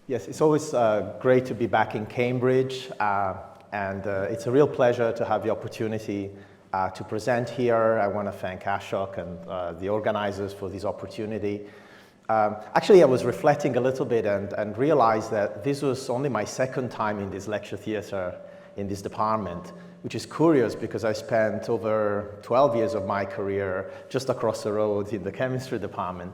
Yes, it's always great to be back in Cambridge, and it's a real pleasure to have the opportunity to present here. I want to thank Ashok and the organizers for this opportunity. Actually, I was reflecting a little bit and realized that this was only my second time in this lecture theater in this department, which is curious because I spent over 12 years of my career just across the road in the chemistry department.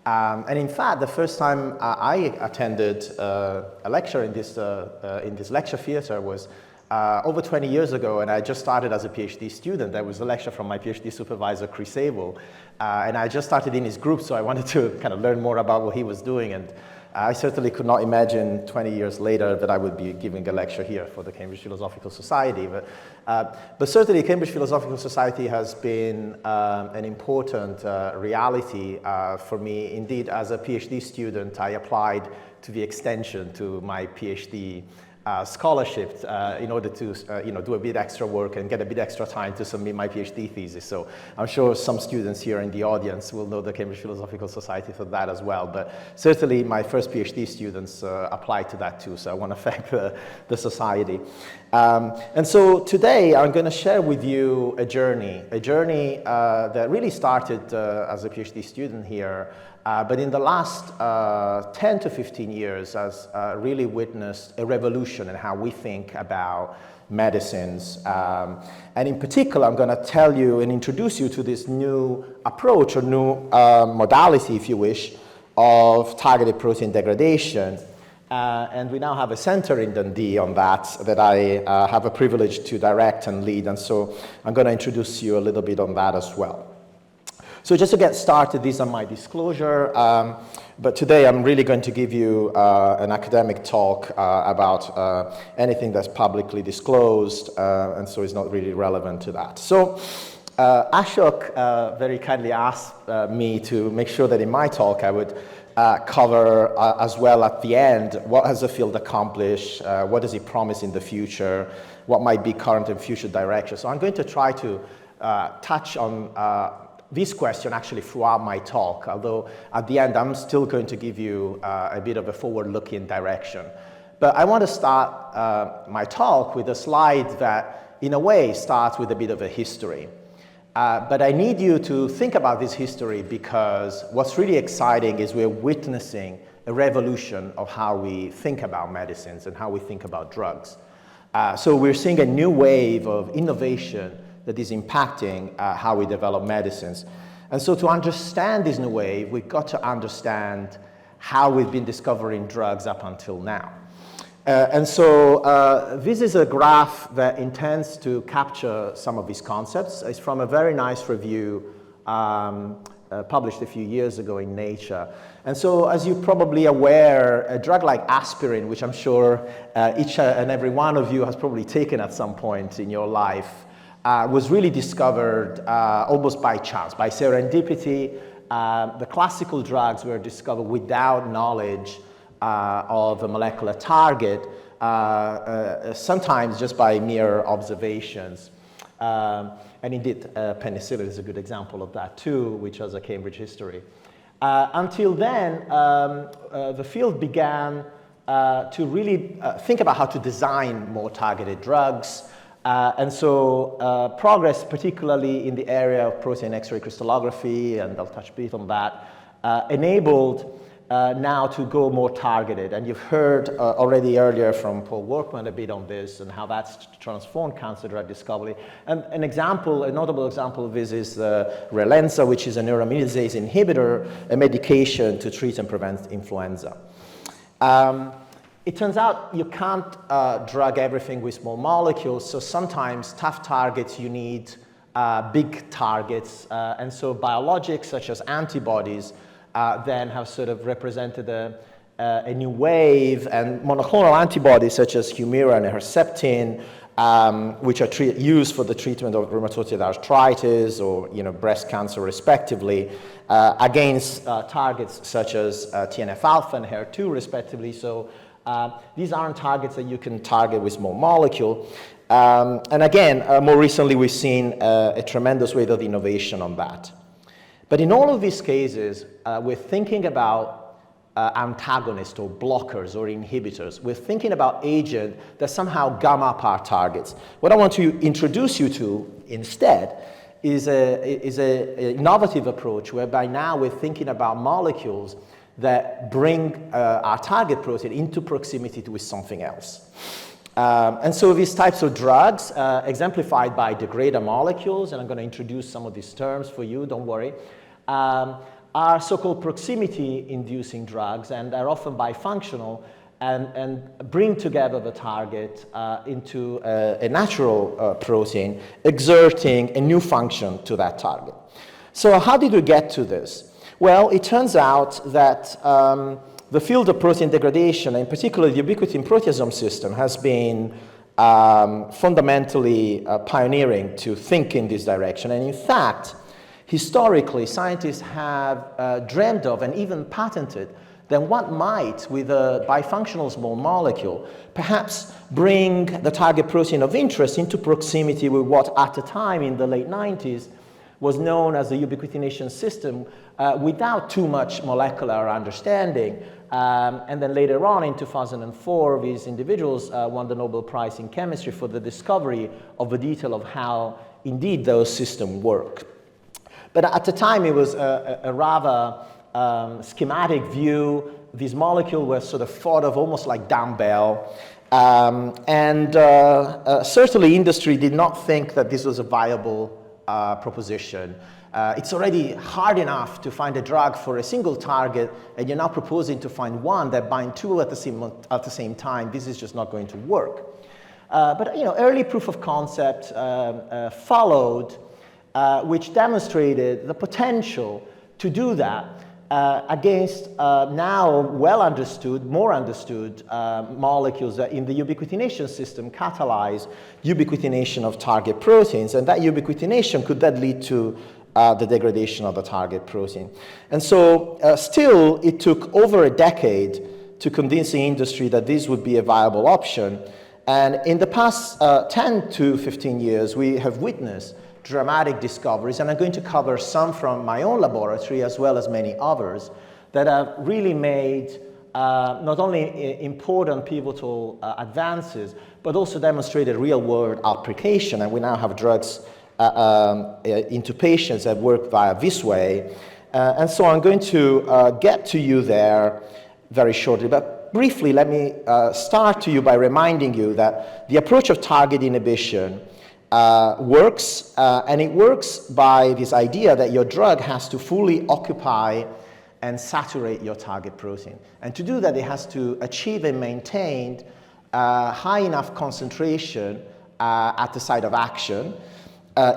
And in fact, the first time I attended a lecture in this lecture theater was over 20 years ago, and I just started as a PhD student. There was a lecture from my PhD supervisor, Chris Abel, and I just started in his group, so I wanted to kind of learn more about what he was doing, and I certainly could not imagine 20 years later that I would be giving a lecture here for the Cambridge Philosophical Society. But certainly Cambridge Philosophical Society has been an important reality for me. Indeed, as a PhD student, I applied to the extension to my PhD scholarship in order to do a bit extra work and get a bit extra time to submit my PhD thesis. So I'm sure some students here in the audience will know the Cambridge Philosophical Society for that as well. But certainly my first PhD students applied to that too. So I want to thank the society. And so today I'm going to share with you a journey that really started as a PhD student here. But in the last 10 to 15 years has really witnessed a revolution in how we think about medicines. And in particular, I'm going to tell you and introduce you to this new approach or new modality, if you wish, of targeted protein degradation. And we now have a center in Dundee on that I have a privilege to direct and lead. And so I'm going to introduce you a little bit on that as well. So just to get started, these are my disclosure, but today I'm really going to give you an academic talk about anything that's publicly disclosed, and so it's not really relevant to that. So Ashok very kindly asked me to make sure that in my talk I would cover as well at the end, what has the field accomplished, what does it promise in the future, what might be current and future directions. So I'm going to try to touch on this question actually throughout my talk, although at the end I'm still going to give you a bit of a forward-looking direction. But I want to start my talk with a slide that in a way starts with a bit of a history. But I need you to think about this history because what's really exciting is we're witnessing a revolution of how we think about medicines and how we think about drugs. So we're seeing a new wave of innovation that is impacting how we develop medicines. And so to understand this new wave, we've got to understand how we've been discovering drugs up until now. And so this is a graph that intends to capture some of these concepts. It's from a very nice review published a few years ago in Nature. And so as you're probably aware, a drug like aspirin, which I'm sure each and every one of you has probably taken at some point in your life, was really discovered almost by chance, by serendipity. The classical drugs were discovered without knowledge of a molecular target, sometimes just by mere observations. And indeed, penicillin is a good example of that too, which has a Cambridge history. Until then, the field began to really think about how to design more targeted drugs. And so progress, particularly in the area of protein X-ray crystallography, and I'll touch a bit on that, enabled now to go more targeted. And you've heard already earlier from Paul Workman a bit on this and how that's transformed cancer drug discovery. And a notable example of this is Relenza, which is a neuraminidase inhibitor, a medication to treat and prevent influenza. It turns out you can't drug everything with small molecules, so sometimes tough targets you need big targets, and so biologics such as antibodies then have sort of represented a new wave, and monoclonal antibodies such as Humira and Herceptin, which are used for the treatment of rheumatoid arthritis or breast cancer respectively, against targets such as TNF-alpha and HER2 respectively. So these aren't targets that you can target with small molecule. And again, more recently we've seen a tremendous rate of innovation on that. But in all of these cases, we're thinking about antagonists or blockers or inhibitors. We're thinking about agents that somehow gum up our targets. What I want to introduce you to instead is an innovative approach whereby now we're thinking about molecules that bring our target protein into proximity with something else. And so these types of drugs, exemplified by degrader molecules, and I'm going to introduce some of these terms for you, don't worry, are so-called proximity-inducing drugs, and are often bifunctional and bring together the target into a natural protein, exerting a new function to that target. So how did we get to this? Well, it turns out that the field of protein degradation, in particular the ubiquitin proteasome system, has been fundamentally pioneering to think in this direction. And in fact, historically, scientists have dreamt of and even patented that what might, with a bifunctional small molecule, perhaps bring the target protein of interest into proximity with what at the time in the late 90s was known as the ubiquitination system without too much molecular understanding. And then later on in 2004, these individuals won the Nobel Prize in Chemistry for the discovery of the detail of how indeed those systems work. But at the time, it was a rather schematic view. These molecules were sort of thought of almost like dumbbell. Certainly industry did not think that this was a viable proposition. It's already hard enough to find a drug for a single target, and you're now proposing to find one that binds two at the same time. This is just not going to work. But early proof of concept followed, which demonstrated the potential to do that against now well understood, more understood molecules that in the ubiquitination system catalyze ubiquitination of target proteins, and that ubiquitination could then lead to the degradation of the target protein. And so still it took over a decade to convince the industry that this would be a viable option. And in the past 10 to 15 years, we have witnessed dramatic discoveries, and I'm going to cover some from my own laboratory as well as many others that have really made not only important pivotal advances, but also demonstrated real-world application. And we now have drugs into patients that work via this way. And so I'm going to get to you there very shortly. But briefly, let me start to you by reminding you that the approach of target inhibition works, and it works by this idea that your drug has to fully occupy and saturate your target protein. And to do that, it has to achieve and maintain high enough concentration at the site of action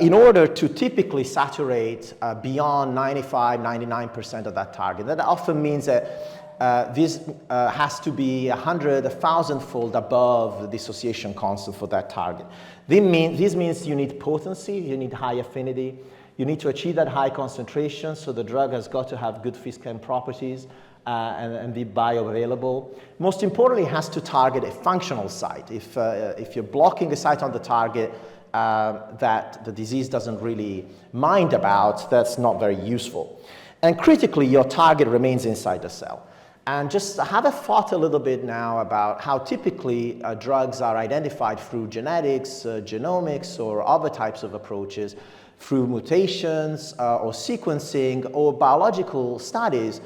in order to typically saturate beyond 95, 99% of that target. That often means that this has to be 100, 1,000-fold above the dissociation constant for that target. This means you need potency, you need high affinity, you need to achieve that high concentration, so the drug has got to have good physical properties and be bioavailable. Most importantly, it has to target a functional site. If you're blocking a site on the target that the disease doesn't really mind about, that's not very useful. And critically, your target remains inside the cell. And just have a thought a little bit now about how typically drugs are identified through genetics, genomics, or other types of approaches, through mutations or sequencing or biological studies.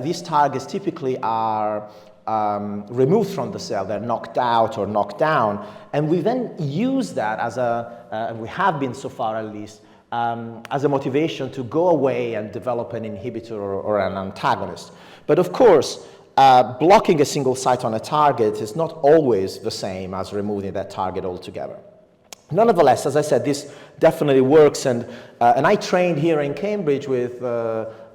These targets typically are removed from the cell, they're knocked out or knocked down, and we then use that as and we have been so far at least, as a motivation to go away and develop an inhibitor or an antagonist. But of course, blocking a single site on a target is not always the same as removing that target altogether. Nonetheless, as I said, this definitely works, and I trained here in Cambridge with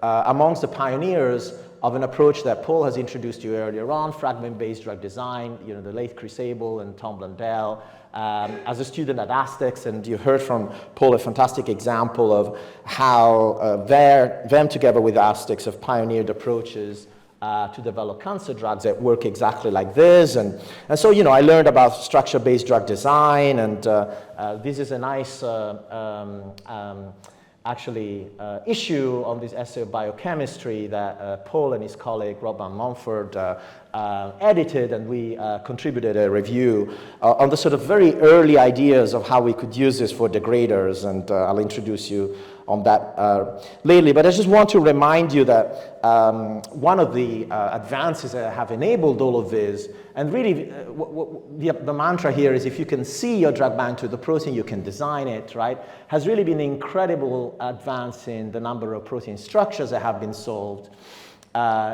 amongst the pioneers of an approach that Paul has introduced you earlier on, fragment-based drug design, the late Chris Abel and Tom Blundell. As a student at Astex, and you heard from Paul a fantastic example of how them together with Astex have pioneered approaches to develop cancer drugs that work exactly like this. And so, I learned about structure-based drug design, and this is a nice actually issue on this essay of biochemistry that Paul and his colleague Rob Van Montfort edited, and we contributed a review on the sort of very early ideas of how we could use this for degraders, and I'll introduce you on that lately. But I just want to remind you that one of the advances that have enabled all of this, and really the mantra here is if you can see your drug bind to the protein, you can design it, right? Has really been an incredible advance in the number of protein structures that have been solved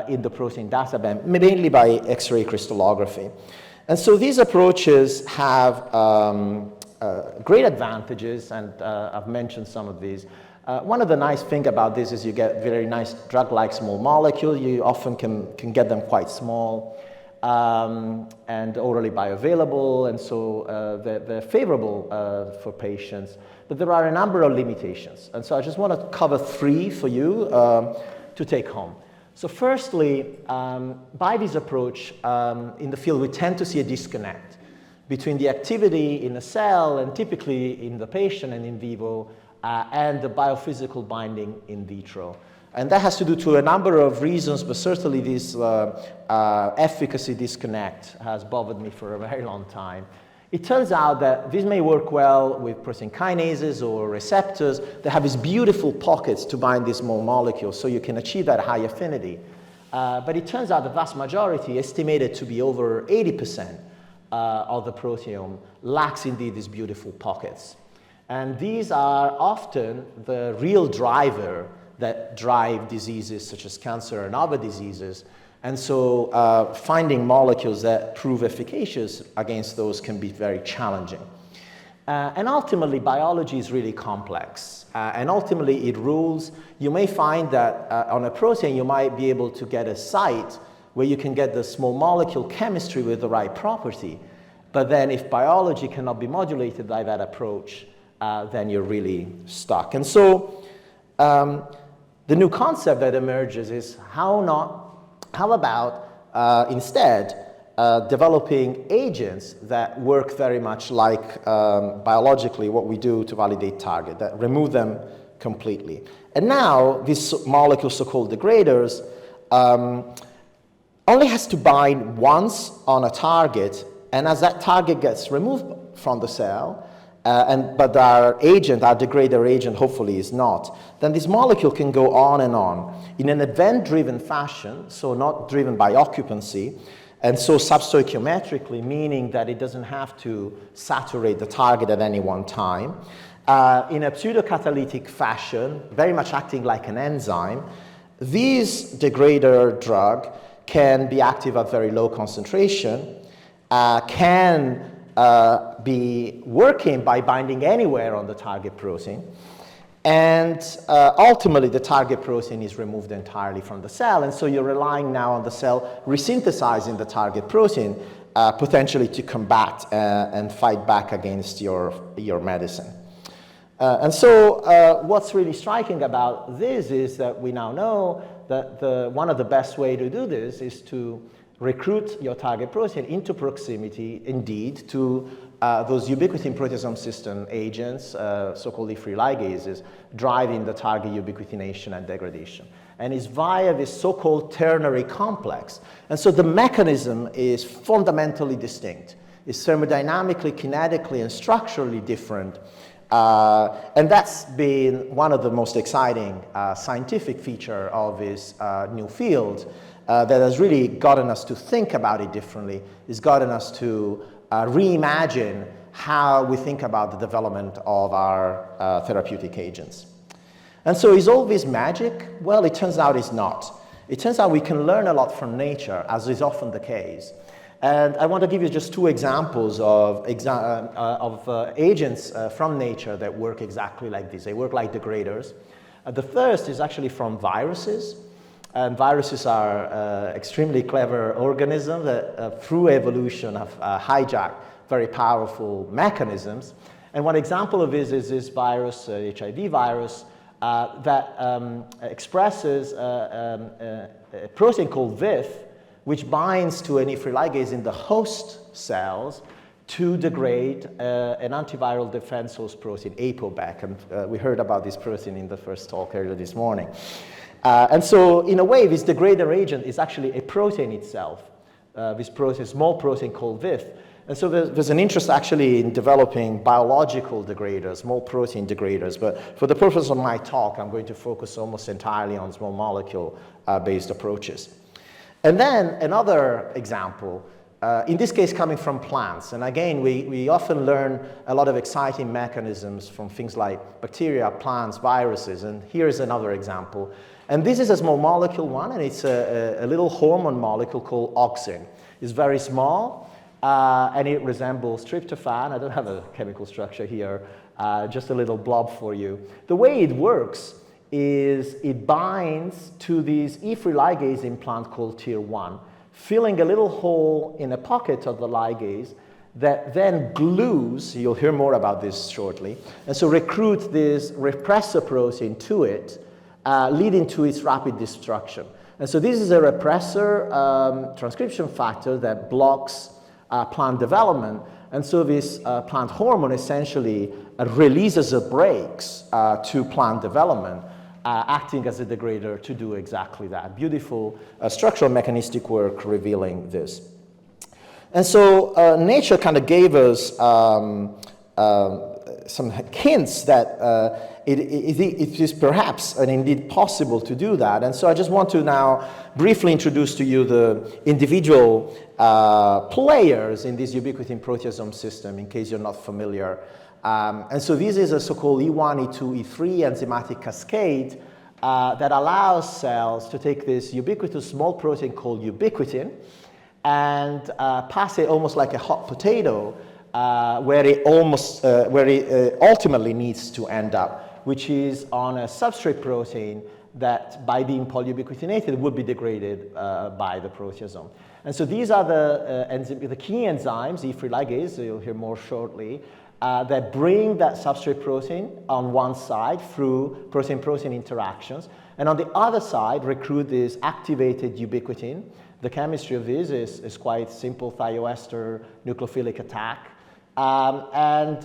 in the protein data bank, mainly by X-ray crystallography. And so these approaches have great advantages, and I've mentioned some of these. One of the nice things about this is you get very nice drug-like small molecules. You often can get them quite small and orally bioavailable, and so they're favorable for patients. But there are a number of limitations, and so I just want to cover 3 for you to take home. So firstly, by this approach in the field, we tend to see a disconnect between the activity in a cell and typically in the patient and in vivo and the biophysical binding in vitro. And that has to do to a number of reasons, but certainly this efficacy disconnect has bothered me for a very long time. It turns out that this may work well with protein kinases or receptors that have these beautiful pockets to bind these small molecules, so you can achieve that high affinity. But it turns out the vast majority, estimated to be over 80% of the proteome, lacks indeed these beautiful pockets. And these are often the real driver that drive diseases such as cancer and other diseases. And so finding molecules that prove efficacious against those can be very challenging. And ultimately, biology is really complex. And ultimately, it rules. You may find that on a protein, you might be able to get a site where you can get the small molecule chemistry with the right property. But then if biology cannot be modulated by that approach, then you're really stuck. And so the new concept that emerges is how about instead developing agents that work very much like biologically what we do to validate target, that remove them completely. And now these molecules, so-called degraders, only has to bind once on a target, and as that target gets removed from the cell, but our degrader agent hopefully is not, then this molecule can go on and on in an event-driven fashion, so not driven by occupancy, and so substoichiometrically, meaning that it doesn't have to saturate the target at any one time, in a pseudocatalytic fashion, very much acting like an enzyme. This degrader drug can be active at very low concentration, can be working by binding anywhere on the target protein, and ultimately the target protein is removed entirely from the cell, and so you're relying now on the cell resynthesizing the target protein potentially to combat and fight back against your medicine. And so what's really striking about this is that we now know that one of the best ways to do this is to recruit your target protein into proximity, indeed, to those ubiquitin proteasome system agents, so-called E3 ligases, driving the target ubiquitination and degradation. And it's via this so-called ternary complex. And so the mechanism is fundamentally distinct. It's thermodynamically, kinetically, and structurally different. And that's been one of the most exciting scientific features of this new field that has really gotten us to think about it differently. It's gotten us to reimagine how we think about the development of our therapeutic agents. And so is all this magic? Well, it turns out it's not. It turns out we can learn a lot from nature, as is often the case. And I want to give you just 2 examples of agents from nature that work exactly like this. They work like degraders. The first is actually from viruses. And viruses are extremely clever organisms that through evolution have hijacked very powerful mechanisms. And one example of this is this virus, HIV virus, that expresses a protein called VIF, which binds to an E3 ligase in the host cells to degrade an antiviral defense host protein, ApoBec, and we heard about this protein in the first talk earlier this morning. And so, in a way, this degrader agent is actually a protein itself, this protein, small protein called VIF. And so there's an interest actually in developing biological degraders, small protein degraders, but for the purpose of my talk, I'm going to focus almost entirely on small molecule-based approaches. And then another example, in this case coming from plants. And again, we often learn a lot of exciting mechanisms from things like bacteria, plants, viruses, and here's another example. And this is a small molecule one, and it's a little hormone molecule called auxin. It's very small, and it resembles tryptophan. I don't have a chemical structure here, just a little blob for you. The way it works is it binds to this E3 ligase implant called TIR1, filling a little hole in a pocket of the ligase that then glues, you'll hear more about this shortly, and so recruit this repressor protein to it, leading to its rapid destruction. And so this is a repressor transcription factor that blocks plant development, and so this plant hormone essentially releases the brakes to plant development, acting as a degrader to do exactly that. Beautiful structural mechanistic work revealing this. And so nature kind of gave us some hints that it is perhaps and indeed possible to do that. And so I just want to now briefly introduce to you the individual players in this ubiquitin proteasome system, in case you're not familiar. And so this is a so-called E1, E2, E3 enzymatic cascade that allows cells to take this ubiquitous small protein called ubiquitin and pass it almost like a hot potato where it ultimately needs to end up, which is on a substrate protein that, by being polyubiquitinated, would be degraded by the proteasome. And so these are the key enzymes, E3 ligase, you'll hear more shortly, that bring that substrate protein on one side through protein-protein interactions, and on the other side recruit this activated ubiquitin. The chemistry of this is quite simple, thioester nucleophilic attack. And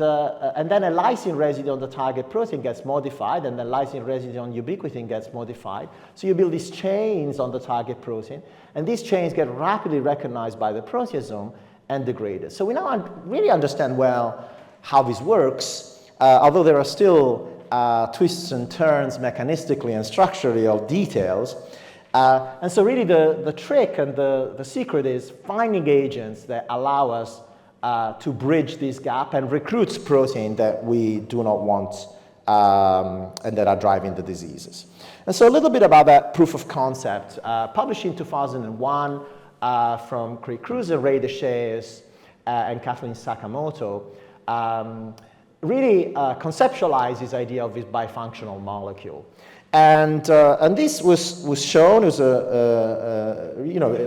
then a lysine residue on the target protein gets modified, and the lysine residue on ubiquitin gets modified. So you build these chains on the target protein, and these chains get rapidly recognized by the proteasome and degraded. So we now really understand well how this works, although there are still twists and turns mechanistically and structurally of details. And so really the trick and the secret is finding agents that allow us to bridge this gap and recruits protein that we do not want and that are driving the diseases. And so a little bit about that proof of concept, published in 2001 from Craig Cruz, Ray Deschaes, and Kathleen Sakamoto, really conceptualized this idea of this bifunctional molecule. And this was shown as a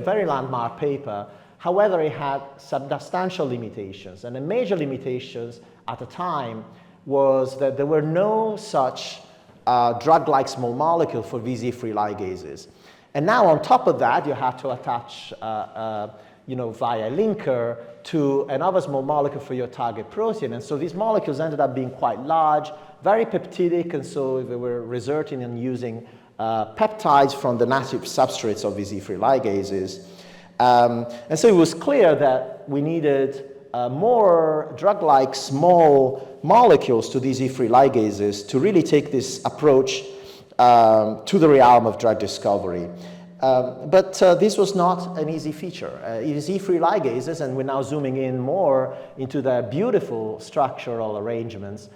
very landmark paper. However, it had substantial limitations, and the major limitations at the time was that there were no such drug-like small molecule for these E3 ligases. And now on top of that, you have to attach via linker to another small molecule for your target protein. And so these molecules ended up being quite large, very peptidic, and so they were resulting in using peptides from the native substrates of these E3 ligases. And so it was clear that we needed more drug-like small molecules to these E3 ligases to really take this approach to the realm of drug discovery. But this was not an easy feature. It is E3 ligases, and we're now zooming in more into their beautiful structural arrangements.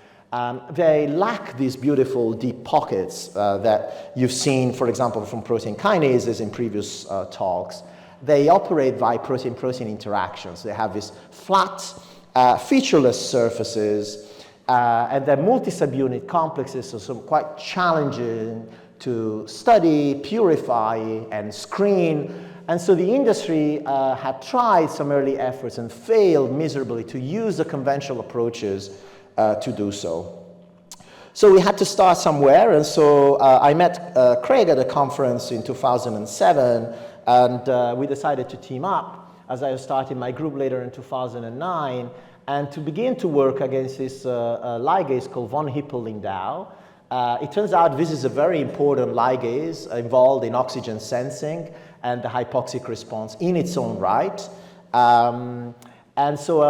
They lack these beautiful deep pockets that you've seen, for example, from protein kinases in previous talks. They operate via protein-protein interactions. They have these flat, featureless surfaces, and they're multi-subunit complexes, so some quite challenging to study, purify, and screen. And so the industry had tried some early efforts and failed miserably to use the conventional approaches to do so. So we had to start somewhere, and so I met Craig at a conference in 2007, and we decided to team up as I was starting my group later in 2009. and to begin to work against this ligase called von Hippel-Lindau. It turns out this is a very important ligase involved in oxygen sensing and the hypoxic response in its own right. And so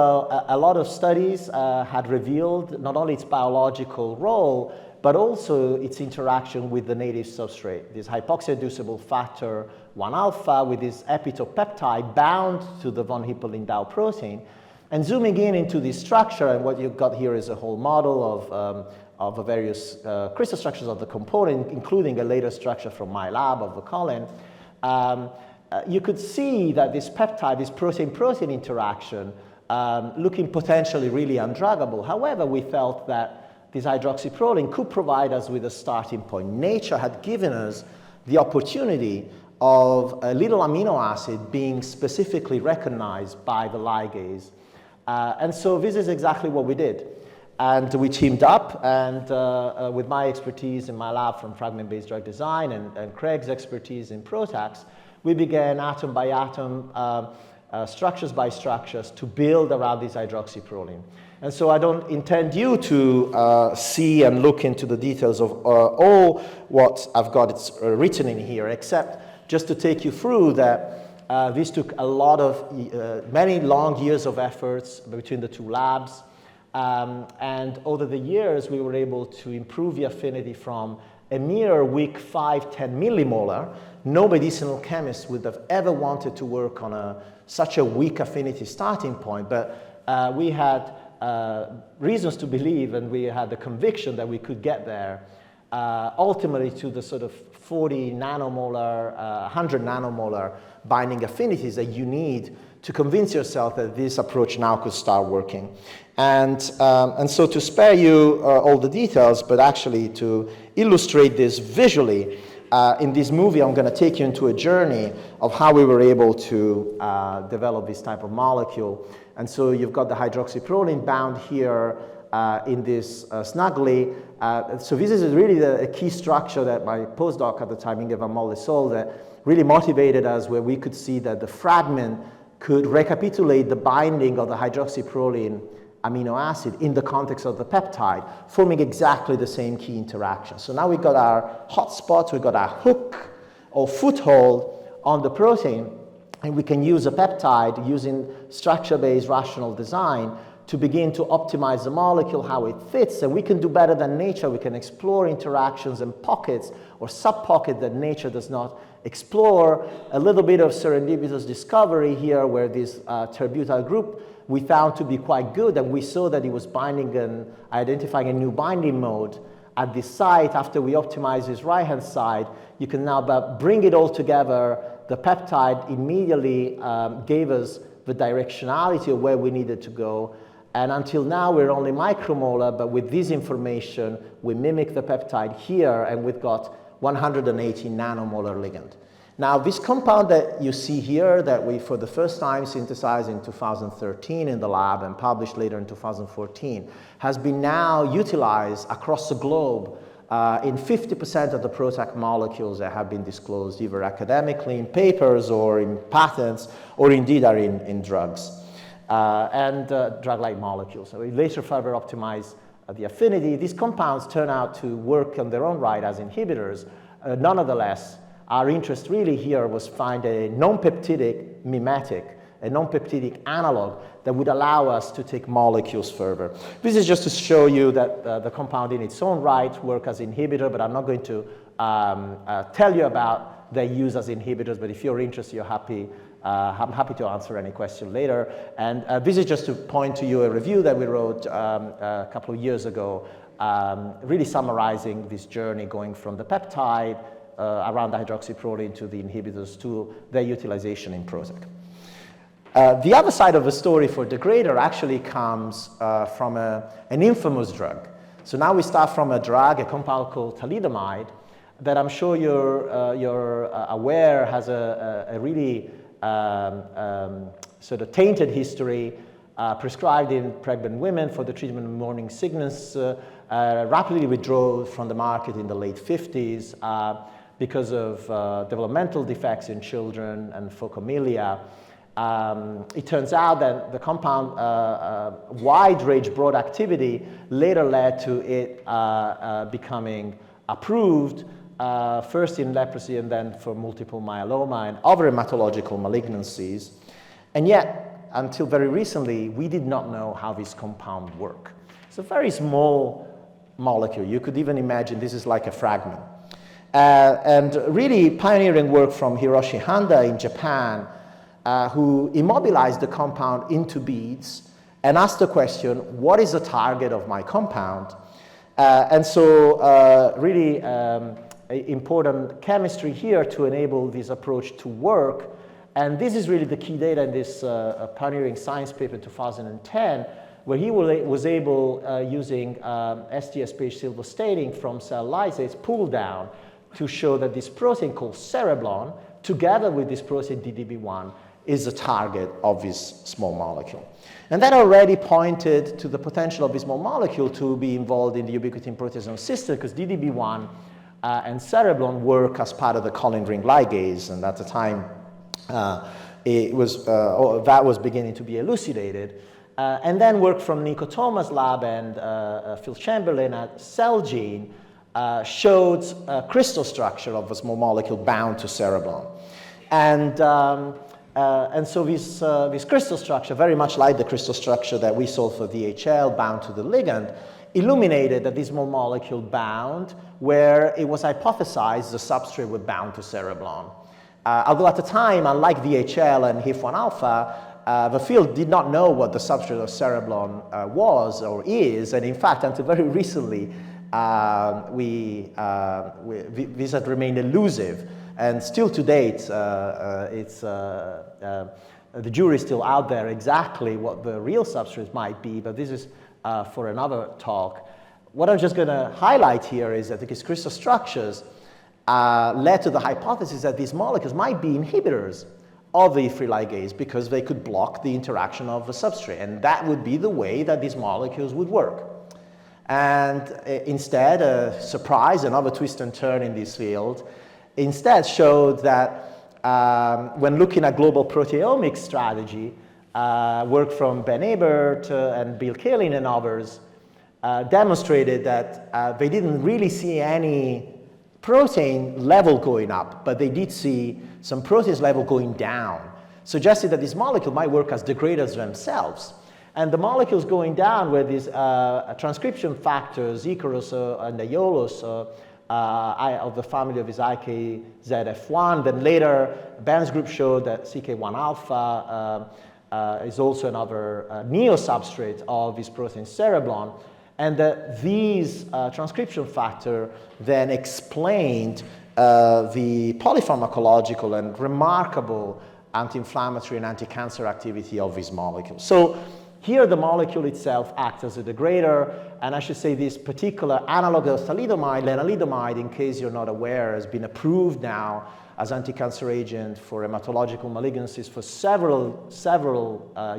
a lot of studies had revealed not only its biological role, but also its interaction with the native substrate, this hypoxia-inducible factor 1 alpha with this epitope peptide bound to the von Hippel-Lindau protein. And zooming in into this structure, and what you've got here is a whole model of the various crystal structures of the component, including a later structure from my lab of the colon. You could see that this peptide, this protein-protein interaction, looking potentially really undruggable. However, we felt that this hydroxyproline could provide us with a starting point. Nature had given us the opportunity of a little amino acid being specifically recognized by the ligase. And so this is exactly what we did. And we teamed up, and with my expertise in my lab from fragment-based drug design and Craig's expertise in PROTACs, we began atom by atom, structures by structures to build around this hydroxyproline. And so I don't intend you to see and look into the details of all what I've got written in here, except just to take you through that this took a lot of, many long years of efforts between the two labs. And over the years, we were able to improve the affinity from a mere weak 5-10 millimolar. No medicinal chemist would have ever wanted to work on such a weak affinity starting point, but we had reasons to believe, and we had the conviction that we could get there, ultimately to the sort of 40 nanomolar, 100 nanomolar binding affinities that you need to convince yourself that this approach now could start working. And so to spare you all the details, but actually to illustrate this visually, in this movie, I'm going to take you into a journey of how we were able to develop this type of molecule. And so you've got the hydroxyproline bound here in this snugly. So this is really a key structure that my postdoc at the time, Inge van Molle-Sol, that really motivated us, where we could see that the fragment could recapitulate the binding of the hydroxyproline amino acid in the context of the peptide, forming exactly the same key interaction. So now we've got our hotspot, we've got our hook or foothold on the protein, and we can use a peptide using structure-based rational design to begin to optimize the molecule, how it fits, and we can do better than nature. We can explore interactions and pockets or sub-pockets that nature does not explore. A little bit of serendipitous discovery here, where this terbutyl group we found to be quite good, and we saw that it was binding and identifying a new binding mode at this site. After we optimized this right-hand side, you can now bring it all together. The peptide immediately gave us the directionality of where we needed to go. And until now, we're only micromolar, but with this information, we mimic the peptide here, and we've got 180 nanomolar ligand. Now, this compound that you see here, that we for the first time synthesized in 2013 in the lab and published later in 2014, has been now utilized across the globe in 50% of the PROTAC molecules that have been disclosed, either academically in papers or in patents, or indeed are in drugs. And drug-like molecules. So we later further optimize the affinity. These compounds turn out to work on their own right as inhibitors. Nonetheless, our interest really here was find a non-peptidic mimetic, a non-peptidic analog that would allow us to take molecules further. This is just to show you that the compound in its own right works as inhibitor, but I'm not going to tell you about their use as inhibitors, but if you're interested, I'm happy to answer any question later. And this is just to point to you a review that we wrote a couple of years ago, really summarizing this journey going from the peptide around the hydroxyproline to the inhibitors to their utilization in PROTAC. The other side of the story for degrader actually comes from an infamous drug. So now we start from a drug, a compound called thalidomide, that I'm sure you're aware has a really sort of tainted history, prescribed in pregnant women for the treatment of morning sickness, rapidly withdrew from the market in the late 50s because of developmental defects in children and phocomelia. It turns out that the compound wide range broad activity later led to it becoming approved, first in leprosy and then for multiple myeloma and other hematological malignancies. And yet, until very recently, we did not know how this compound worked. It's a very small molecule. You could even imagine this is like a fragment. And really pioneering work from Hiroshi Handa in Japan, who immobilized the compound into beads and asked the question, what is the target of my compound? And so really important chemistry here to enable this approach to work. And this is really the key data in this pioneering science paper in 2010, where he was able, using STS-page silver staining from cell lysates pull down, to show that this protein called cereblon, together with this protein DDB1, is the target of this small molecule. And that already pointed to the potential of this small molecule to be involved in the ubiquitin proteasome system, because DDB1 and cereblon work as part of the colline ring ligase, and at the time that was beginning to be elucidated. And then work from Nico Thomas' lab and Phil Chamberlain at Celgene showed crystal structure of a small molecule bound to cereblon. And so this crystal structure, very much like the crystal structure that we saw for VHL bound to the ligand, illuminated that this small molecule bound where it was hypothesized the substrate would bound to cereblon. Although at the time, unlike VHL and HIF1 alpha, the field did not know what the substrate of cereblon was or is, and in fact, until very recently, this had remained elusive. And still to date, the jury is still out there exactly what the real substrates might be, but this is for another talk. What I'm just going to highlight here is that these crystal structures led to the hypothesis that these molecules might be inhibitors of the E3 ligase because they could block the interaction of the substrate, and that would be the way that these molecules would work. And instead, a surprise, another twist and turn in this field, instead showed that when looking at global proteomics strategy, work from Ben Ebert and Bill Kaelin and others demonstrated that they didn't really see any protein level going up, but they did see some protease level going down, suggesting that this molecule might work as degraders themselves. And the molecules going down were these transcription factors, Icarus and Aiolos, of the family of his IKZF1. Then later, Ben's group showed that CK1 alpha is also another neo-substrate of this protein cereblon. And that these transcription factor then explained the polypharmacological and remarkable anti-inflammatory and anti-cancer activity of these molecules. So here the molecule itself acts as a degrader, and I should say this particular analog of thalidomide, lenalidomide, in case you're not aware, has been approved now as anti-cancer agent for hematological malignancies for several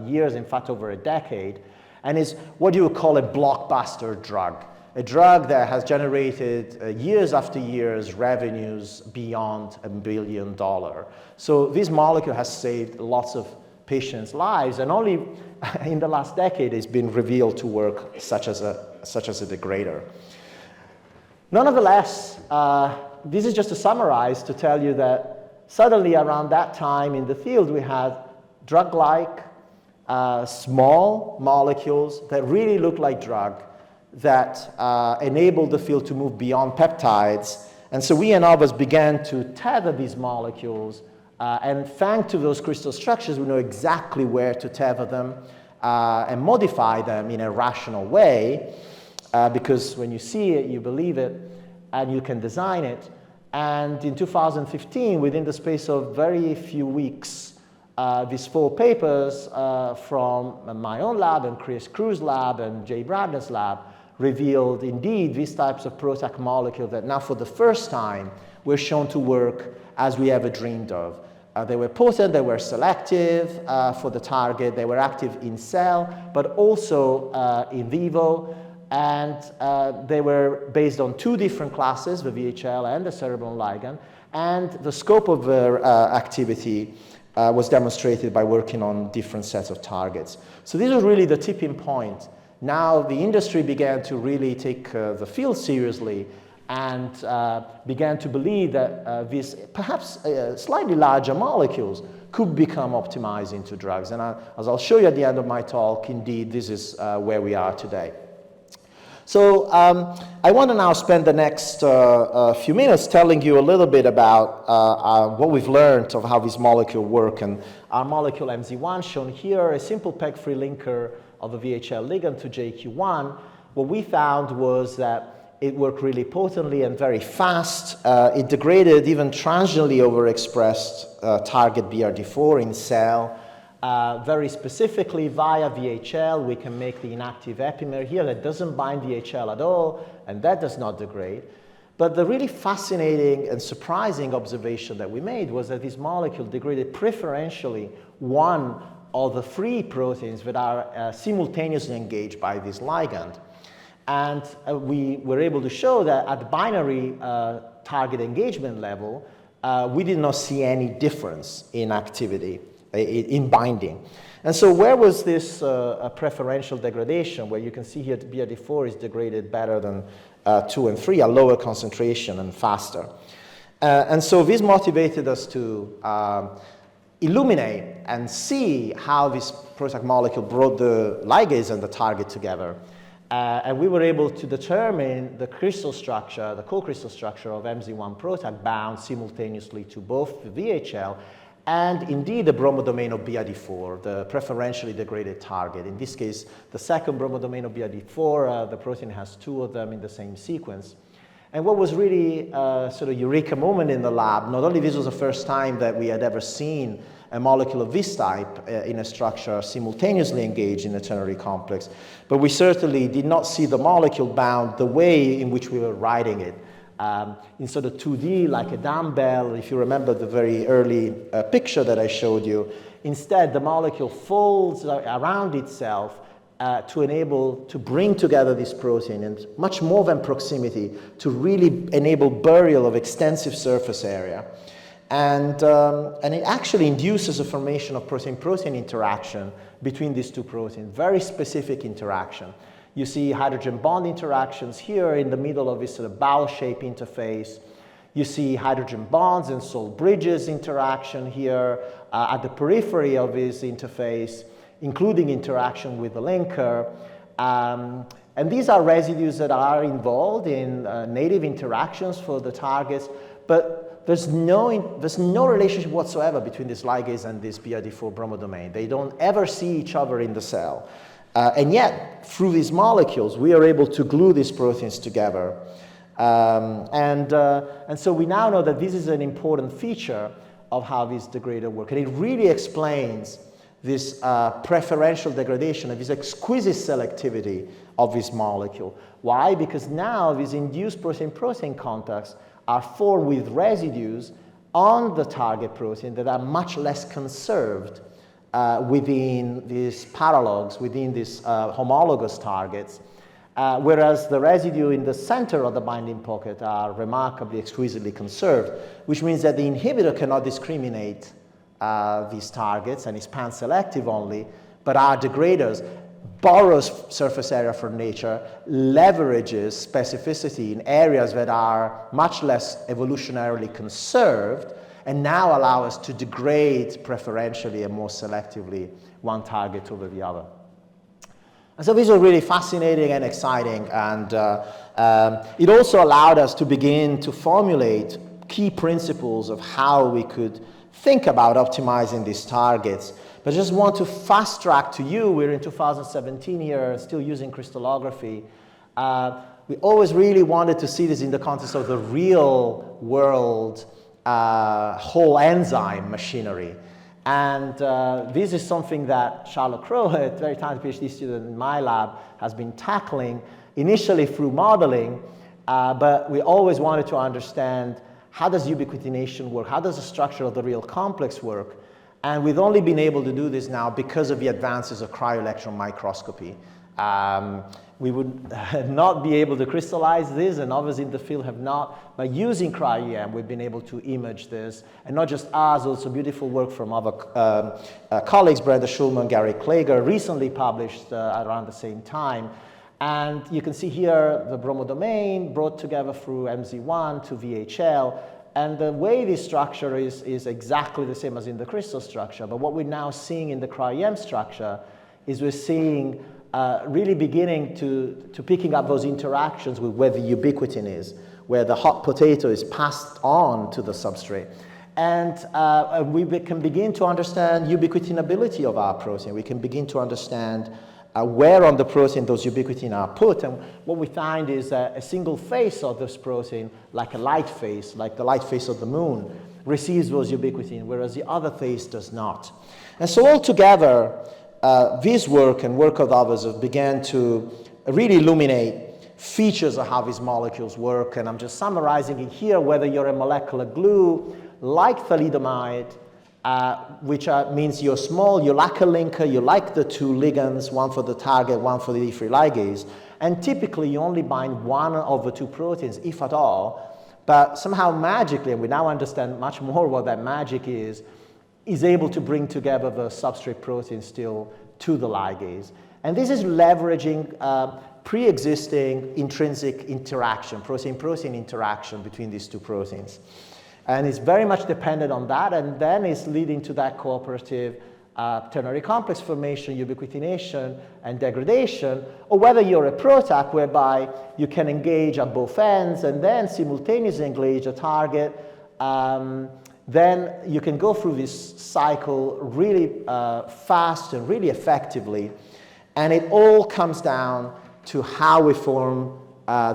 years, in fact over a decade, and is what you would call a blockbuster drug. A drug that has generated years after years revenues beyond $1 billion. So this molecule has saved lots of patients' lives, and only in the last decade it's been revealed to work such as a degrader. Nonetheless, this is just to summarize to tell you that suddenly around that time in the field we had drug-like small molecules that really look like drug, that enabled the field to move beyond peptides. And so we and others began to tether these molecules, and thanks to those crystal structures, we know exactly where to tether them and modify them in a rational way, because when you see it, you believe it, and you can design it. And in 2015, within the space of very few weeks, these 4 papers from my own lab and Chris Crew's lab and Jay Bradner's lab revealed indeed these types of PROTAC molecules that now for the first time were shown to work as we ever dreamed of. They were potent, they were selective for the target, they were active in cell, but also in vivo, and they were based on 2 different classes, the VHL and the cereblon ligand, and the scope of their activity was demonstrated by working on different sets of targets. So this was really the tipping point. Now the industry began to really take the field seriously and began to believe that these perhaps slightly larger molecules could become optimized into drugs. And as I'll show you at the end of my talk, indeed, this is where we are today. So I want to now spend the next few minutes telling you a little bit about what we've learned of how this molecule work. And our molecule MZ1, shown here, a simple PEG-free linker of a VHL ligand to JQ1. What we found was that it worked really potently and very fast. It degraded even transiently overexpressed target BRD4 in cell. Very specifically via VHL, we can make the inactive epimer here that doesn't bind VHL at all, and that does not degrade. But the really fascinating and surprising observation that we made was that this molecule degraded preferentially one of the three proteins that are simultaneously engaged by this ligand. And we were able to show that at the binary target engagement level, we did not see any difference in activity, in binding. And so where was this preferential degradation, where you can see here that BRD4 is degraded better than 2 and 3, a lower concentration and faster. And so this motivated us to illuminate and see how this PROTAC molecule brought the ligase and the target together. And we were able to determine the crystal structure, the co-crystal structure of MZ1 PROTAC bound simultaneously to both the VHL and indeed the bromodomain of BRD4, the preferentially degraded target. In this case, the second bromodomain of BRD4, the protein has two of them in the same sequence. And what was really sort of eureka moment in the lab, not only this was the first time that we had ever seen a molecule of this type in a structure simultaneously engaged in a ternary complex, but we certainly did not see the molecule bound the way in which we were writing it. In sort of 2D, like a dumbbell, if you remember the very early picture that I showed you. Instead, the molecule folds around itself to enable to bring together this protein, and much more than proximity, to really enable burial of extensive surface area. And it actually induces a formation of protein-protein interaction between these two proteins, very specific interaction. You see hydrogen bond interactions here in the middle of this sort of bowl-shaped interface. You see hydrogen bonds and salt bridges interaction here at the periphery of this interface, including interaction with the linker. And these are residues that are involved in native interactions for the targets, but there's no relationship whatsoever between this ligase and this BRD4 bromodomain. They don't ever see each other in the cell. And yet, through these molecules, we are able to glue these proteins together. And so we now know that this is an important feature of how these degraders work. And it really explains this preferential degradation and this exquisite selectivity of this molecule. Why? Because now these induced protein-protein contacts are formed with residues on the target protein that are much less conserved within these paralogs, within these homologous targets, whereas the residue in the center of the binding pocket are remarkably exquisitely conserved, which means that the inhibitor cannot discriminate these targets and is pan-selective only, but our degraders borrows surface area from nature, leverages specificity in areas that are much less evolutionarily conserved, and now allow us to degrade preferentially and more selectively one target over the other. And so this was really fascinating and exciting, and it also allowed us to begin to formulate key principles of how we could think about optimizing these targets. But I just want to fast track to you, we're in 2017 here, still using crystallography. We always really wanted to see this in the context of the real world whole enzyme machinery. And this is something that Charlotte Crowe, a very talented PhD student in my lab, has been tackling initially through modeling, but we always wanted to understand how does ubiquitination work, how does the structure of the real complex work, and we've only been able to do this now because of the advances of cryo-electron microscopy. We would not be able to crystallize this, and others in the field have not. By using cryo-EM, we've been able to image this, and not just us, also beautiful work from other colleagues, Brenda Schulman, Gary Klager, recently published around the same time. And you can see here the bromodomain brought together through MZ1 to VHL. And the way this structure is exactly the same as in the crystal structure. But what we're now seeing in the cryo-EM structure is we're seeing really beginning to picking up those interactions with where the ubiquitin is, where the hot potato is passed on to the substrate. And we can begin to understand ubiquitinability of our protein. We can begin to understand where on the protein those ubiquitin are put. And what we find is that a single face of this protein, like a light face, like the light face of the moon, receives those ubiquitin, whereas the other face does not. And so altogether, this work and work of others have began to really illuminate features of how these molecules work. And I'm just summarizing it here, whether you're a molecular glue like thalidomide, which means you're small, you lack a linker, you like the two ligands, one for the target, one for the E3 ligase, and typically you only bind one of the two proteins, if at all, but somehow magically, and we now understand much more what that magic is able to bring together the substrate protein still to the ligase. And this is leveraging pre-existing intrinsic interaction, protein-protein interaction between these two proteins. And it's very much dependent on that, and then it's leading to that cooperative ternary complex formation, ubiquitination, and degradation, or whether you're a PROTAC whereby you can engage at both ends and then simultaneously engage a target, then you can go through this cycle really fast and really effectively. And it all comes down to how we form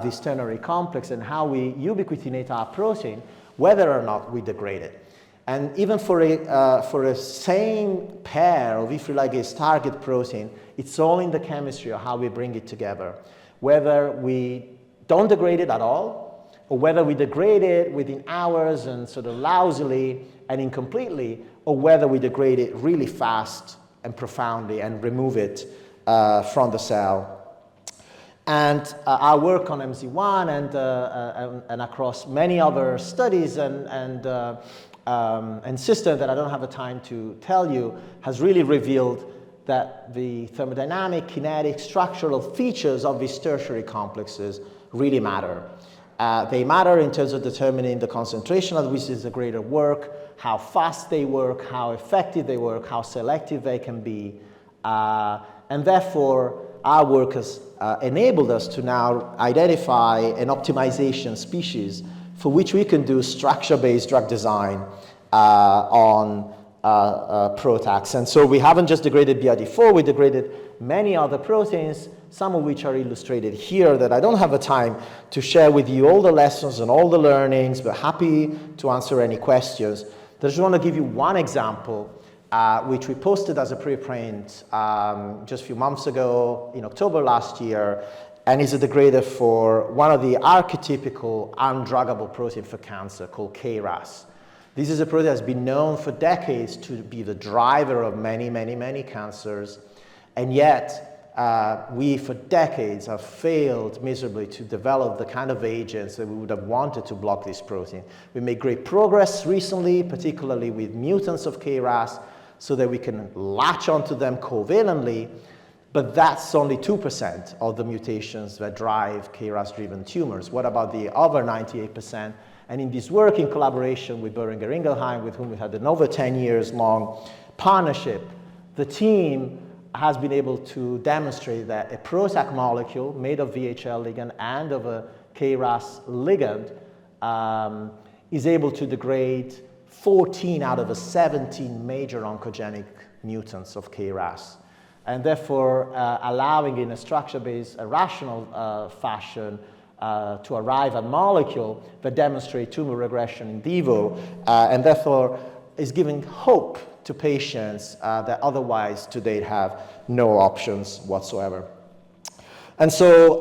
this ternary complex and how we ubiquitinate our protein, whether or not we degrade it. And even for a same pair of E3 ligase target protein, it's all in the chemistry of how we bring it together. Whether we don't degrade it at all, or whether we degrade it within hours and sort of lousily and incompletely, or whether we degrade it really fast and profoundly and remove it from the cell. And our work on MZ1 and across many other studies and systems that I don't have the time to tell you has really revealed that the thermodynamic, kinetic, structural features of these tertiary complexes really matter. They matter in terms of determining the concentration at which these degraders work, how fast they work, how effective they work, how selective they can be. And therefore, our work has enabled us to now identify an optimization species for which we can do structure-based drug design on PROTACs. And so we haven't just degraded BRD4, we degraded many other proteins, some of which are illustrated here that I don't have the time to share with you all the lessons and all the learnings, but happy to answer any questions. I just want to give you one example, which we posted as a preprint just a few months ago in October last year, and is a degrader for one of the archetypical undruggable proteins for cancer called KRAS. This is a protein that has been known for decades to be the driver of many, many, many cancers, and yet we for decades have failed miserably to develop the kind of agents that we would have wanted to block this protein. We made great progress recently, particularly with mutants of KRAS, so that we can latch onto them covalently, but that's only 2% of the mutations that drive KRAS-driven tumors. What about the other 98%? And in this work, in collaboration with Boehringer Ingelheim, with whom we had an over 10 years long partnership, the team has been able to demonstrate that a PROTAC molecule made of VHL ligand and of a KRAS ligand is able to degrade 14 out of the 17 major oncogenic mutants of KRAS, and therefore allowing in a structure-based, rational fashion to arrive at molecule that demonstrate tumor regression in vivo, and therefore is giving hope to patients that otherwise to date have no options whatsoever. And so,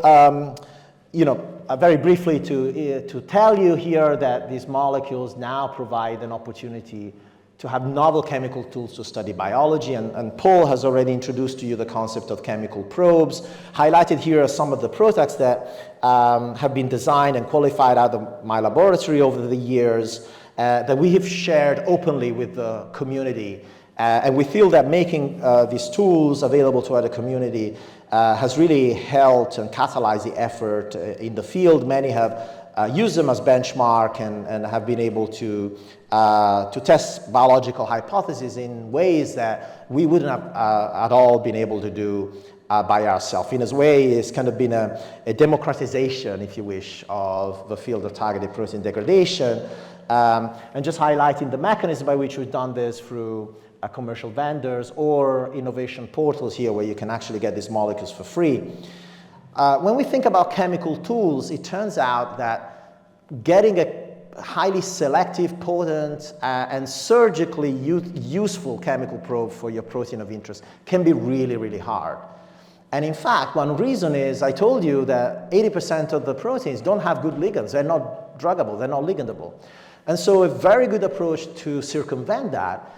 very briefly to tell you here that these molecules now provide an opportunity to have novel chemical tools to study biology. And Paul has already introduced to you the concept of chemical probes. Highlighted here are some of the products that have been designed and qualified out of my laboratory over the years that we have shared openly with the community. And we feel that making these tools available to the community has really helped and catalyzed the effort in the field. Many have used them as benchmark and have been able to test biological hypotheses in ways that we wouldn't have at all been able to do by ourselves. In a way, it's kind of been a democratization, if you wish, of the field of targeted protein degradation. And just highlighting the mechanism by which we've done this through commercial vendors or innovation portals here where you can actually get these molecules for free. When we think about chemical tools, it turns out that getting a highly selective, potent, and surgically useful chemical probe for your protein of interest can be really, really hard. And in fact, one reason is I told you that 80% of the proteins don't have good ligands. They're not druggable, they're not ligandable. And so a very good approach to circumvent that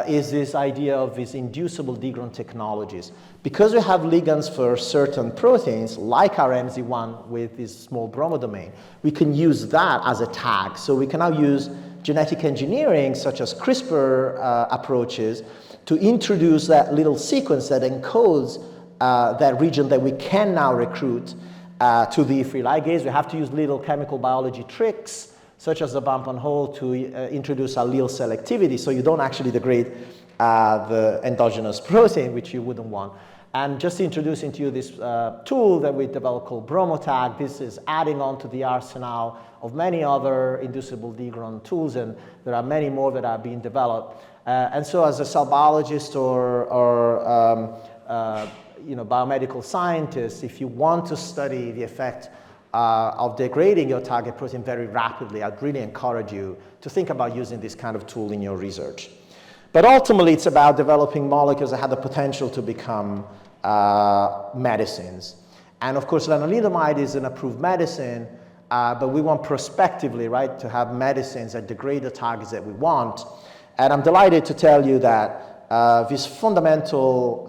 is this idea of these inducible degrader technologies. Because we have ligands for certain proteins, like our MZ1 with this small bromodomain, we can use that as a tag. So we can now use genetic engineering, such as CRISPR approaches, to introduce that little sequence that encodes that region that we can now recruit to the E3 ligase. We have to use little chemical biology tricks, such as the bump and hold, to introduce allele selectivity, so you don't actually degrade the endogenous protein, which you wouldn't want. And just introducing to you this tool that we developed called BromoTag. This is adding on to the arsenal of many other inducible degrader tools, and there are many more that are being developed. And so as a cell biologist or biomedical scientist, if you want to study the effect of degrading your target protein very rapidly, I'd really encourage you to think about using this kind of tool in your research. But ultimately, it's about developing molecules that have the potential to become medicines. And of course, lenalidomide is an approved medicine, but we want prospectively, right, to have medicines that degrade the targets that we want. And I'm delighted to tell you that this fundamental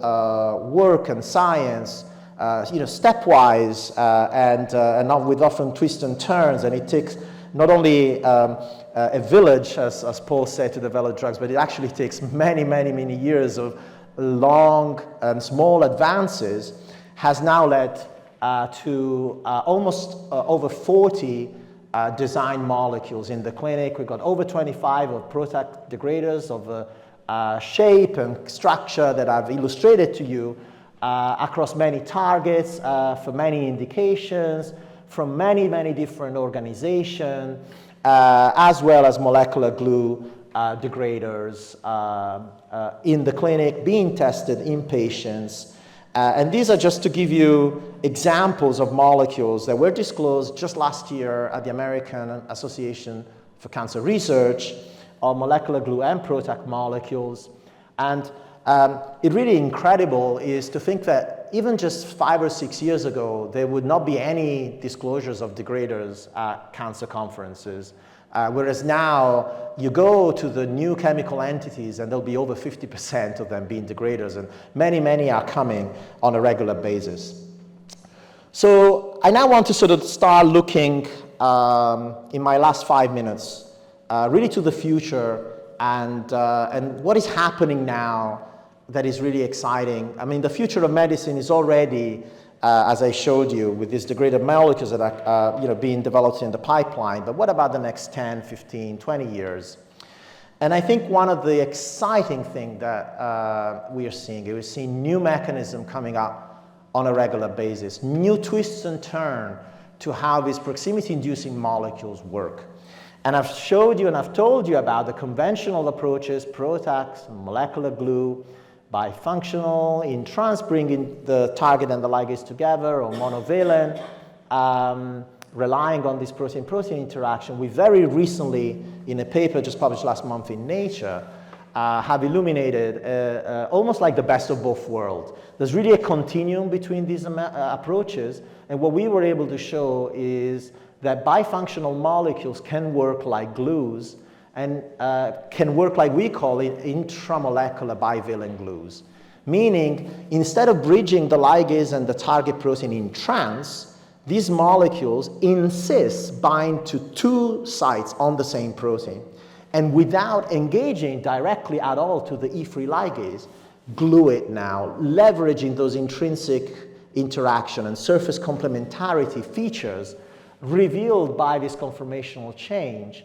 work and science stepwise and not with often twists and turns, and it takes not only a village, as Paul said, to develop drugs, but it actually takes many, many, many years of long and small advances, has now led to almost over 40 design molecules in the clinic. We've got over 25 of PROTAC degraders of shape and structure that I've illustrated to you, across many targets, for many indications, from many, many different organizations, as well as molecular glue degraders in the clinic, being tested in patients. And these are just to give you examples of molecules that were disclosed just last year at the American Association for Cancer Research, of molecular glue and PROTAC molecules. And it really incredible is to think that even just 5 or 6 years ago, there would not be any disclosures of degraders at cancer conferences. Whereas now, you go to the new chemical entities and there'll be over 50% of them being degraders, and many, many are coming on a regular basis. So I now want to sort of start looking in my last 5 minutes, really to the future and what is happening now that is really exciting. I mean, the future of medicine is already, as I showed you, with these degraded molecules that are being developed in the pipeline. But what about the next 10, 15, 20 years? And I think one of the exciting things that we're seeing new mechanism coming up on a regular basis, new twists and turns to how these proximity-inducing molecules work. And I've showed you and I've told you about the conventional approaches, PROTACs, molecular glue, bifunctional, in trans, bringing the target and the ligase together, or monovalent, relying on this protein-protein interaction. We very recently, in a paper just published last month in Nature, have illuminated almost like the best of both worlds. There's really a continuum between these approaches, and what we were able to show is that bifunctional molecules can work like glues, and can work like we call it intramolecular bivalent glues. Meaning, instead of bridging the ligase and the target protein in trans, these molecules bind to two sites on the same protein. And without engaging directly at all to the E3 ligase, glue it now, leveraging those intrinsic interaction and surface complementarity features revealed by this conformational change.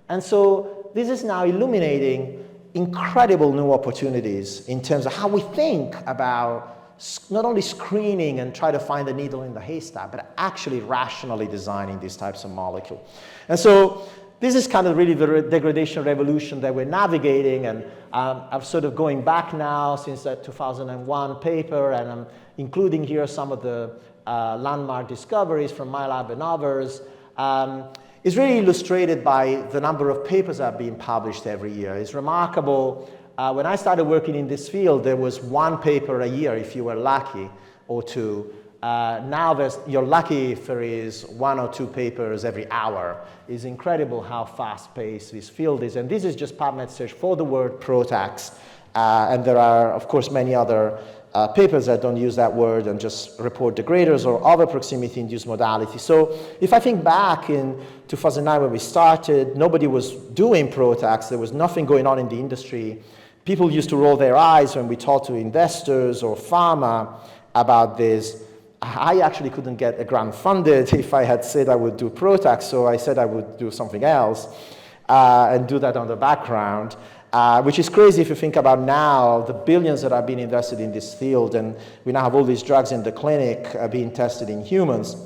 And so this is now illuminating incredible new opportunities in terms of how we think about not only screening and try to find the needle in the haystack, but actually rationally designing these types of molecules. And so this is kind of really the degradation revolution that we're navigating, and I'm sort of going back now since that 2001 paper, and I'm including here some of the landmark discoveries from my lab and others. It's really illustrated by the number of papers that are being published every year. It's remarkable. When I started working in this field, there was one paper a year if you were lucky, or two. Now you're lucky if there is one or two papers every hour. It's incredible how fast-paced this field is. And this is just PubMed search for the word PROTACs. And there are, of course, many other papers that don't use that word and just report degraders or other proximity-induced modalities. So if I think back in 2009 when we started, nobody was doing PROTACs. There was nothing going on in the industry. People used to roll their eyes when we talked to investors or pharma about this. I actually couldn't get a grant funded if I had said I would do PROTACs, so I said I would do something else and do that on the background. Which is crazy if you think about now the billions that are being invested in this field, and we now have all these drugs in the clinic being tested in humans.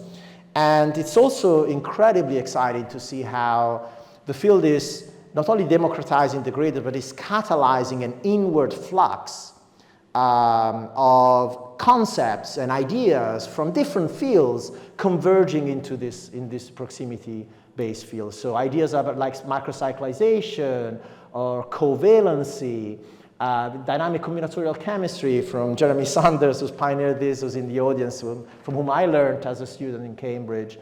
And it's also incredibly exciting to see how the field is not only democratizing degraders, but is catalyzing an inward flux of concepts and ideas from different fields converging into this, in this proximity-based field. So ideas about like microcyclization, or covalency, dynamic combinatorial chemistry from Jeremy Sanders, who's pioneered this, who's in the audience, from whom I learned as a student in Cambridge.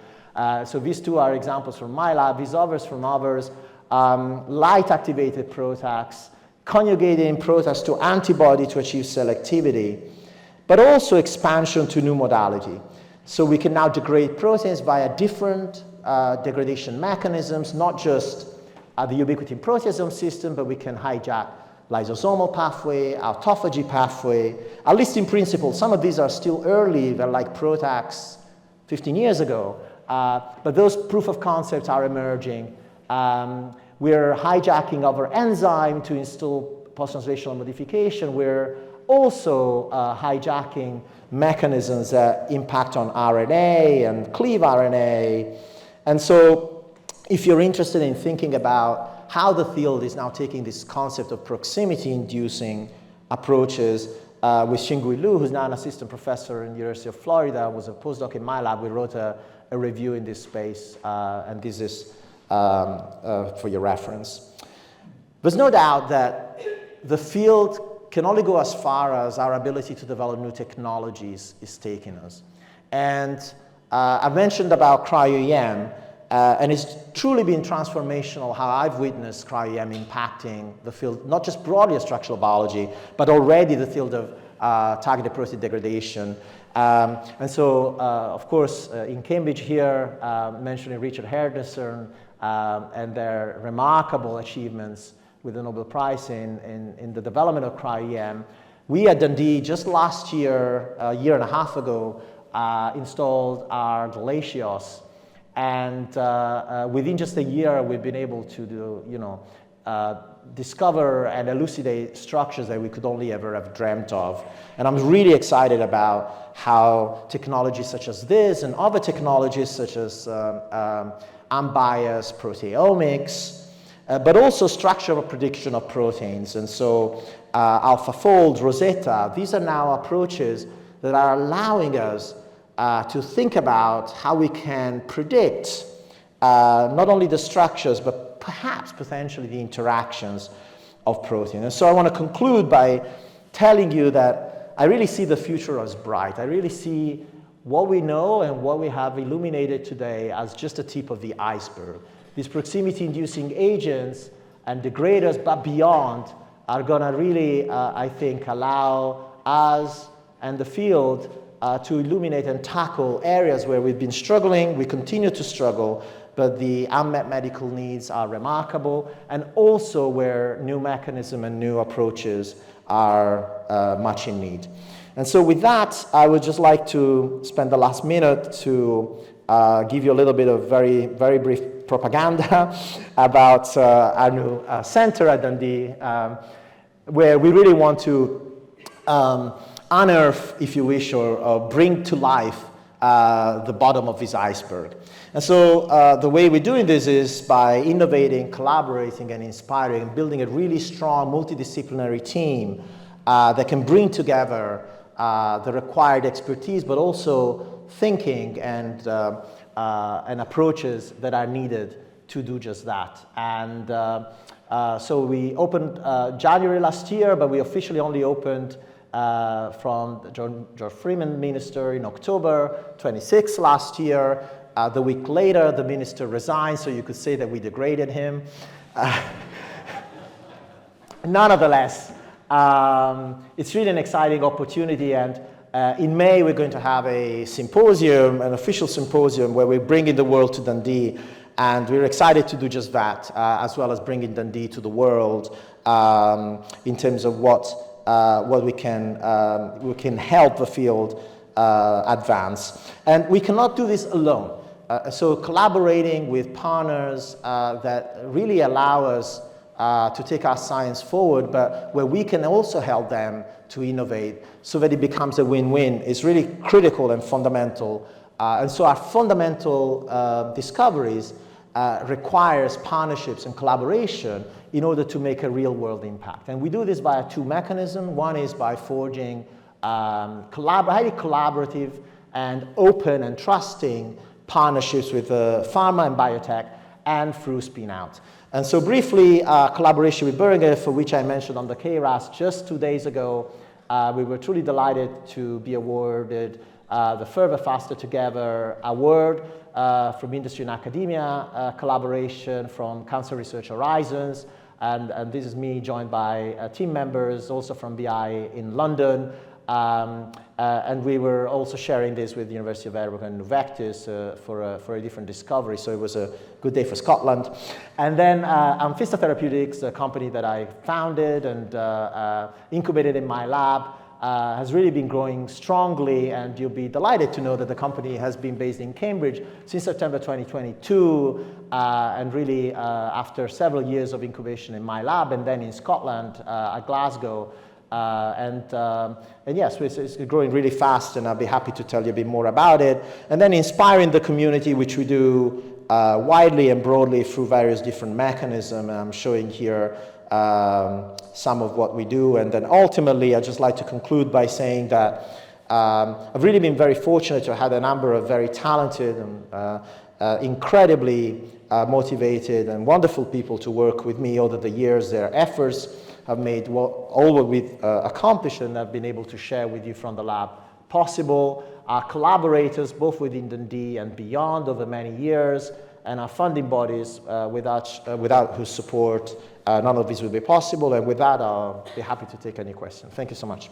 So these two are examples from my lab, these others from others. Light-activated PROTACs, conjugating PROTACs to antibody to achieve selectivity, but also expansion to new modality. So we can now degrade proteins via different degradation mechanisms, not just the ubiquitin proteasome system, but we can hijack lysosomal pathway, autophagy pathway, at least in principle. Some of these are still early, they're like PROTACs 15 years ago, but those proof of concepts are emerging. We're hijacking our enzyme to install post-translational modification. We're also hijacking mechanisms that impact on RNA and cleave RNA. And so if you're interested in thinking about how the field is now taking this concept of proximity-inducing approaches, with Xingui Liu, who's now an assistant professor in the University of Florida, was a postdoc in my lab. We wrote a review in this space, and this is for your reference. There's no doubt that the field can only go as far as our ability to develop new technologies is taking us. And I mentioned about cryo-EM, and it's truly been transformational how I've witnessed cryo-EM impacting the field, not just broadly of structural biology, but already the field of targeted protein degradation. And so, of course, in Cambridge here, mentioning Richard Herdesser and their remarkable achievements with the Nobel Prize in the development of cryo-EM. We at Dundee, just last year, a year and a half ago, installed our Glacios. And within just a year, we've been able to do, discover and elucidate structures that we could only ever have dreamt of. And I'm really excited about how technologies such as this and other technologies such as unbiased proteomics, but also structural prediction of proteins. And so AlphaFold, Rosetta, these are now approaches that are allowing us to think about how we can predict not only the structures, but perhaps potentially the interactions of protein. And so I want to conclude by telling you that I really see the future as bright. I really see what we know and what we have illuminated today as just the tip of the iceberg. These proximity-inducing agents and degraders, but beyond, are going to really, I think, allow us and the field to illuminate and tackle areas where we've been struggling, we continue to struggle, but the unmet medical needs are remarkable, and also where new mechanisms and new approaches are much in need. And so with that, I would just like to spend the last minute to give you a little bit of very, very brief propaganda about our new center at Dundee, where we really want to unearth, if you wish, or bring to life the bottom of this iceberg. And so the way we're doing this is by innovating, collaborating, and inspiring, and building a really strong multidisciplinary team that can bring together the required expertise, but also thinking and approaches that are needed to do just that. And so we opened January last year, but we officially only opened from George Freeman minister in October 26 last year. The week later, the minister resigned, so you could say that we degraded him. Nonetheless, it's really an exciting opportunity, and in May we're going to have a symposium, an official symposium, where we're bringing the world to Dundee, and we're excited to do just that, as well as bringing Dundee to the world in terms of what we can help the field advance. And we cannot do this alone. So collaborating with partners that really allow us to take our science forward, but where we can also help them to innovate so that it becomes a win-win is really critical and fundamental. And so our fundamental discoveries requires partnerships and collaboration in order to make a real-world impact. And we do this via two mechanisms. One is by forging highly collaborative and open and trusting partnerships with pharma and biotech, and through spin-out. And so briefly, collaboration with Boehringer, for which I mentioned on the KRAS just 2 days ago, we were truly delighted to be awarded the Further Faster Together award from industry and academia, collaboration from Cancer Research Horizons, and this is me joined by team members also from BI in London, and we were also sharing this with the University of Edinburgh and Nuvectis for a different discovery, so it was a good day for Scotland. And then Amphista Therapeutics, a company that I founded and incubated in my lab, has really been growing strongly, and you'll be delighted to know that the company has been based in Cambridge since September 2022, and really after several years of incubation in my lab and then in Scotland at Glasgow. And yes, it's growing really fast, and I'll be happy to tell you a bit more about it. And then inspiring the community, which we do widely and broadly through various different mechanisms. I'm showing here some of what we do. And then ultimately, I'd just like to conclude by saying that I've really been very fortunate to have had a number of very talented and incredibly motivated and wonderful people to work with me over the years. Their efforts have made all what we've accomplished and I've been able to share with you from the lab possible. Our collaborators, both within Dundee and beyond over many years, and our funding bodies, without whose support, none of this would be possible. And with that, I'll be happy to take any questions. Thank you so much.